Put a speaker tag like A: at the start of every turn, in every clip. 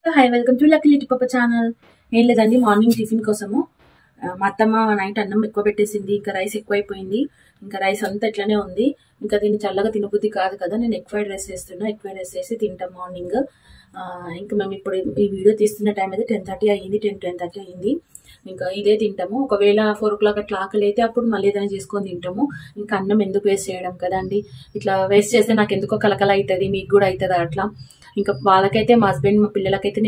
A: Hi welcome to lucky little పాప channel. ఏం లేదండి, మార్నింగ్ టిఫిన్ కోసము మా అత్తమ్మ నైట్ అన్నం ఎక్కువ పెట్టేసింది. ఇంకా రైస్ ఎక్కువైపోయింది. ఇంకా రైస్ అంతా ఇట్లనే ఉంది. ఇంకా దీన్ని చల్లగా తినబుద్ధి కాదు కదా, నేను ఎగ్ ఫ్రైడ్ రైస్ చేస్తున్నా. ఎగ్ ఫ్రైడ్ రైస్ చేసి తింటాం మార్నింగ్. ఇంకా మేము ఇప్పుడు ఈ వీడియో తీస్తున్న టైం అయితే 10:30 అయ్యింది, 10:30 అయ్యింది. ఇంకా ఇదే తింటాము. ఒకవేళ 4 o'clock అట్లా ఆకలి అయితే అప్పుడు మళ్ళీ ఏదైనా చేసుకొని తింటాము. ఇంకా అన్నం ఎందుకు వేస్ట్ చేయడం కదండి. ఇట్లా వేస్ట్ చేస్తే నాకు ఎందుకో కలకల అవుతుంది, మీకు కూడా అవుతుందా అట్లా. ఇంకా వాళ్ళకైతే మా హస్బెండ్ మా పిల్లలకైతే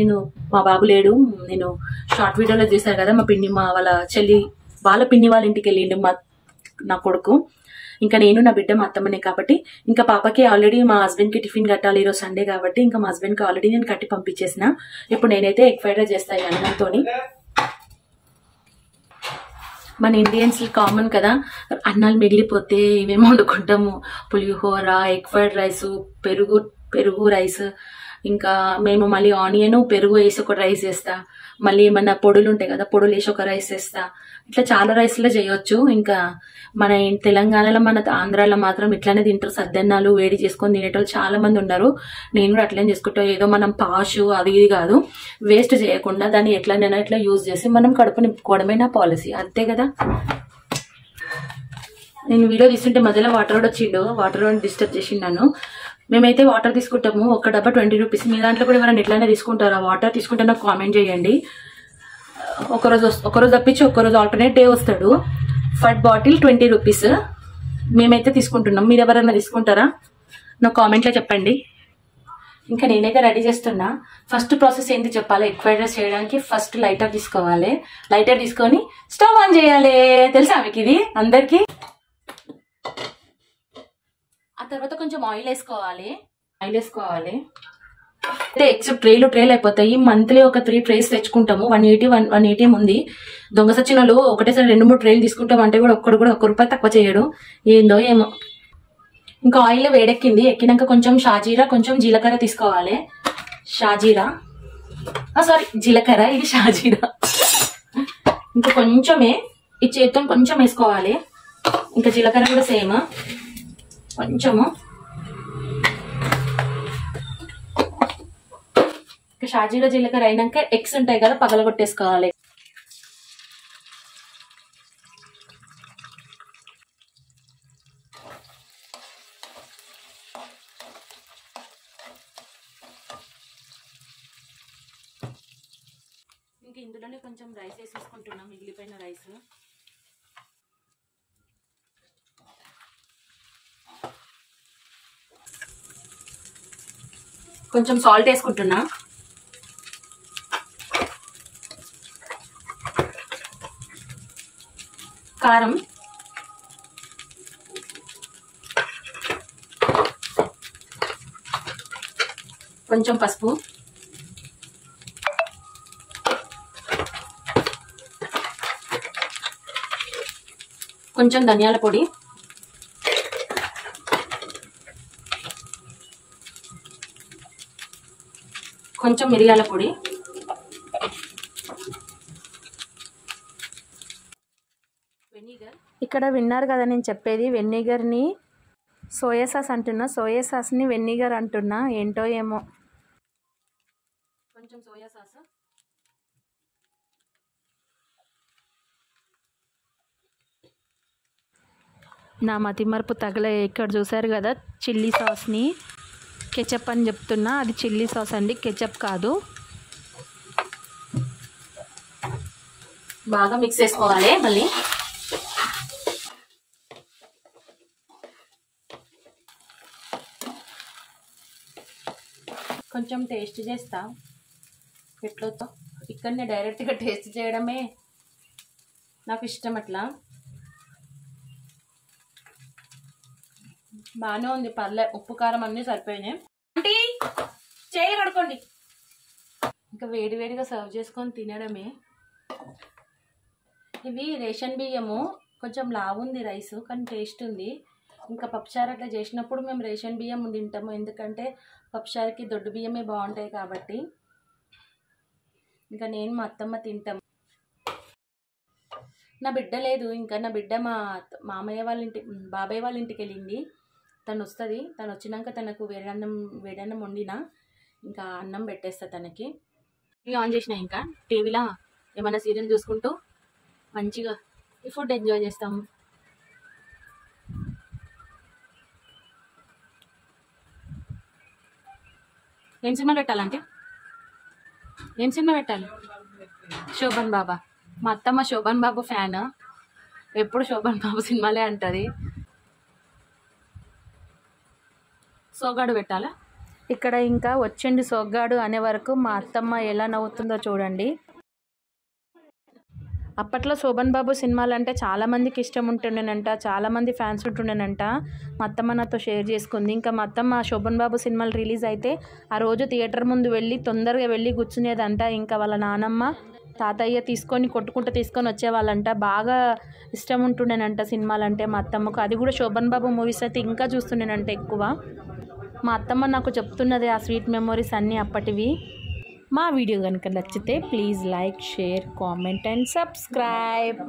A: మా బాబు లేడు, నేను షార్ట్ వీడియోలో చూసాను కదా, మా వాళ్ళ చెల్లి వాళ్ళ పిన్ని వాళ్ళ ఇంటికి వెళ్ళిండు నా కొడుకు. ఇంకా నేను నా బిడ్డ మా అత్తమ్మనే కాబట్టి ఇంకా పాపకి ఆల్రెడీ మా హస్బెండ్కి టిఫిన్ కట్టాలి, ఈరోజు సండే కాబట్టి ఇంకా మా హస్బెండ్కి ఆల్రెడీ నేను కట్టి పంపించేసిన. ఇప్పుడు నేనైతే ఎగ్ ఫ్రైడ్ రైస్ చేస్తాను అన్నంతో. మన ఇండియన్స్ కామన్ కదా, అన్నాలు మిగిలిపోతే ఇవేమో వండుకుంటాము. పులిహోర, ఎగ్ ఫ్రైడ్ రైస్, పెరుగు రైస్, ఇంకా మేము మళ్ళీ ఆనియన్ పెరుగు వేసి ఒక రైస్ చేస్తా. మళ్ళీ ఏమన్నా పొడులు ఉంటాయి కదా, పొడులు వేసి ఒక రైస్ చేస్తా. ఇట్లా చాలా రైస్లో చేయొచ్చు. ఇంకా మన తెలంగాణలో మన ఆంధ్రాలో మాత్రం ఇట్లానే తింటారు. సద్దన్నాలు వేడి చేసుకొని తినేటోళ్ళు చాలా మంది ఉన్నారు. నేను కూడా అట్లనే చేసుకుంటాం. ఏదో మనం పాషు అది ఇది కాదు, వేస్ట్ చేయకుండా దాన్ని ఎట్లనైనా ఇట్లా యూజ్ చేసి మనం కడుపు నింపుకోవడమే నా పాలసీ, అంతే కదా. నేను వీడియో తీసుకుంటే మధ్యలో వాటర్ కూడా వచ్చిండు, వాటర్ డిస్టర్బ్ చేసిండాను. మేమైతే వాటర్ తీసుకుంటాము, ఒక డబ్బా 20 రూపీస్. మీ దాంట్లో కూడా ఎవరైనా ఎట్లయినా తీసుకుంటారా వాటర్? తీసుకుంటే నాకు కామెంట్ చేయండి. ఒకరోజు తప్పించి ఒకరోజు ఆల్టర్నేట్ డే వస్తాడు. ఫర్ బాటిల్ 20 రూపీస్ మేమైతే తీసుకుంటున్నాం. మీరు ఎవరైనా తీసుకుంటారా? నాకు కామెంట్లో చెప్పండి. ఇంకా నేనైతే రెడీ చేస్తున్నా. ఫస్ట్ ప్రాసెస్ ఏంటి చెప్పాలి? ఎగ్ ఫ్రైడ్ రైస్ చేయడానికి ఫస్ట్ లైటర్ తీసుకోవాలి. లైటర్ తీసుకొని స్టవ్ ఆన్ చేయాలి. తెలుసా మీకు ఇది అందరికీ? ఆ తర్వాత కొంచెం ఆయిల్ వేసుకోవాలి. అయితే ఎక్సెప్ట్ ట్రేలు అయిపోతాయి. మంత్లీ ఒక 3 ట్రేస్ తెచ్చుకుంటాము. 180 ఉంది. దొంగ సచ్చినలు ఒకటేసారి 2-3 ట్రేలు తీసుకుంటాం అంటే కూడా ఒక్క రూపాయి తక్కువ చేయడు. ఏందో ఏమో. ఇంకా ఆయిల్ వేడెక్కింది. ఎక్కినాక కొంచెం షాజీరా, కొంచెం జీలకర్ర తీసుకోవాలి. జీలకర్ర, ఇది షాజీరా. ఇంకా కొంచెమే ఈ చేతితో కొంచెం వేసుకోవాలి. ఇంకా జీలకర్ర కూడా సేమ్ కొంచెము. ఇంకా షాజీరా జీలకర్ర అయినాక ఎగ్స్ ఉంటాయి కదా, పగలగొట్టేసుకోవాలి. ఇంకా ఇందులోనే కొంచెం రైస్ వేసేసుకుంటున్నాం, మిగిలిపోయిన రైస్. కొంచెం సాల్ట్ వేసుకుంటున్నా. కారం, కొంచెం పసుపు, కొంచెం ధనియాల పొడి, కొంచెం మిరియాల పొడి, వెనిగర్.
B: ఇక్కడ విన్నారు కదా నేను చెప్పేది, వెనిగర్ని సోయా సాస్ అంటున్నా, సోయా సాస్ని వెనిగర్ అంటున్నా, ఏంటో ఏమో.
A: కొంచెం సోయా సాస్,
B: నా మతిమరుపు తగలే. ఇక్కడ చూసారు కదా, చిల్లీ సాస్ని కెచప్ అని చెప్తున్నా, అది చిల్లీ సాస్ అండి, కెచప్ కాదు.
A: బాగా మిక్స్ చేసుకోవాలి. మళ్ళీ కొంచెం టేస్ట్ చేస్తా ఎట్లతో. ఇక్కడనే డైరెక్ట్గా టేస్ట్ చేయడమే నాకు ఇష్టం. అట్లా బాగానే ఉంది, పర్లే. ఉప్పు కారం అన్నీ సరిపోయినాయి. అంటే చేయి కడుకోండి. ఇంకా వేడివేడిగా సర్వ్ చేసుకొని తినడమే. ఇవి రేషన్ బియ్యము, కొంచెం లావు ఉంది రైస్, కానీ టేస్ట్ ఉంది. ఇంకా పప్పుచారు అట్లా చేసినప్పుడు మేము రేషన్ బియ్యం తింటాము, ఎందుకంటే పప్పుచారుకి దొడ్డు బియ్యమే బాగుంటాయి కాబట్టి. ఇంకా నేను మా అత్తమ్మ తింటాము. నా బిడ్డ లేదు. ఇంకా నా బిడ్డ మా మామయ్య వాళ్ళ బాబాయ్ వాళ్ళ ఇంటికి వెళ్ళింది. తను వచ్చినాక తనకు వేడన్నం వండినా ఇంకా అన్నం పెట్టేస్తా తనకి. టీవీ ఆన్ చేసినా ఇంకా టీవీలో ఏమైనా సీరియల్ చూసుకుంటూ మంచిగా ఈ ఫుడ్ ఎంజాయ్ చేస్తాము. ఏం సినిమా పెట్టాలంటే ఏం సినిమా పెట్టాలి? శోభన్ బాబా. మా అత్తమ్మ శోభన్ బాబు ఫ్యాన్, ఎప్పుడు శోభన్ బాబు సినిమాలే అంటది. సోగాడు పెట్టాలా?
B: ఇక్కడ ఇంకా వచ్చిండు సోగ్గాడు అనే వరకు మా అత్తమ్మ ఎలా నవ్వుతుందో చూడండి. అప్పట్లో శోభన్ బాబు సినిమాలు అంటే చాలామందికి ఇష్టం ఉంటుండేనంట, చాలామంది ఫ్యాన్స్ ఉంటుండేనంట. మా అత్తమ్మ నాతో షేర్ చేసుకుంది. ఇంకా మా అత్తమ్మ శోభన్ బాబు సినిమాలు రిలీజ్ అయితే ఆ రోజు థియేటర్ ముందు వెళ్ళి తొందరగా వెళ్ళి కూర్చునేదంట. ఇంకా వాళ్ళ నానమ్మ తాతయ్య కొట్టుకుంటూ తీసుకొని వచ్చేవాళ్ళంట. బాగా ఇష్టం ఉంటుండేనంట సినిమాలంటే మా అత్తమ్మకు. అది కూడా శోభన్ బాబు మూవీస్ అయితే ఇంకా చూస్తుండేనంట ఎక్కువ. మా అత్తమ్మ నాకు చెప్తున్నది ఆ స్వీట్ మెమొరీస్ అన్నీ అప్పటివి. మా వీడియో కనుక నచ్చితే please like, share, comment and subscribe.